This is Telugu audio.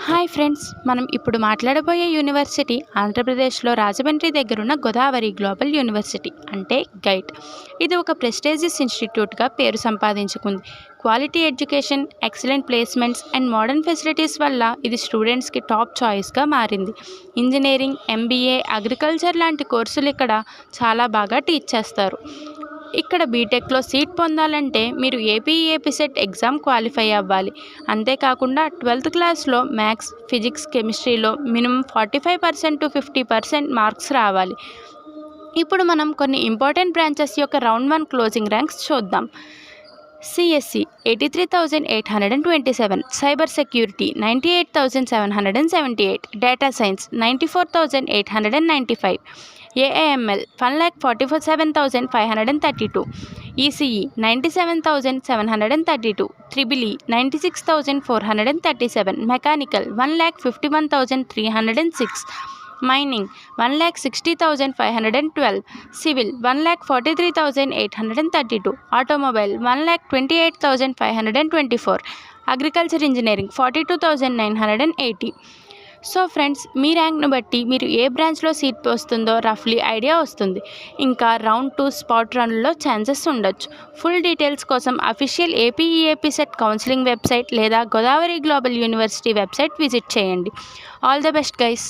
హాయ్ ఫ్రెండ్స్, మనం ఇప్పుడు మాట్లాడబోయే యూనివర్సిటీ ఆంధ్రప్రదేశ్లో రాజమండ్రి దగ్గరున్న గోదావరి గ్లోబల్ యూనివర్సిటీ అంటే గైట్. ఇది ఒక ప్రెస్టీజియస్ ఇన్స్టిట్యూట్గా పేరు సంపాదించుకుంది. Quality education, excellent placements and modern facilities వల్ల ఇది స్టూడెంట్స్కి టాప్ చాయిస్గా మారింది. ఇంజనీరింగ్, ఎంబీఏ, అగ్రికల్చర్ లాంటి కోర్సులు ఇక్కడ చాలా బాగా టీచ్ చేస్తారు. ఇక్కడ బీటెక్లో సీట్ పొందాలంటే మీరు ఏపీ సెట్ ఎగ్జామ్ క్వాలిఫై అవ్వాలి. అంతేకాకుండా 12th క్లాస్లో మ్యాథ్స్, ఫిజిక్స్, కెమిస్ట్రీలో మినిమం 45% to 50% మార్క్స్ రావాలి. ఇప్పుడు మనం కొన్ని ఇంపార్టెంట్ బ్రాంచెస్ యొక్క రౌండ్ 1 క్లోజింగ్ ర్యాంక్స్ చూద్దాం. CSC 83,827, cyber security 98,778, data science 94,895, AIML 1,47,532, ECE 97,732, triple 96,437, mechanical 1,51,306, mining 1,60,512, civil 1,43,832, automobile 1,28,524, agriculture engineering 42,980. So friends, మీ ర్యాంక్ను బట్టి మీరు ఏ బ్రాంచ్లో సీట్ వస్తుందో రఫ్లీ ఐడియా వస్తుంది. ఇంకా రౌండ్ 2 స్పాట్ రన్లో ఛాన్సెస్ ఉండొచ్చు. ఫుల్ డీటెయిల్స్ కోసం official AP CET counselling website లేదా Godavari global university website visit చేయండి. All the best guys.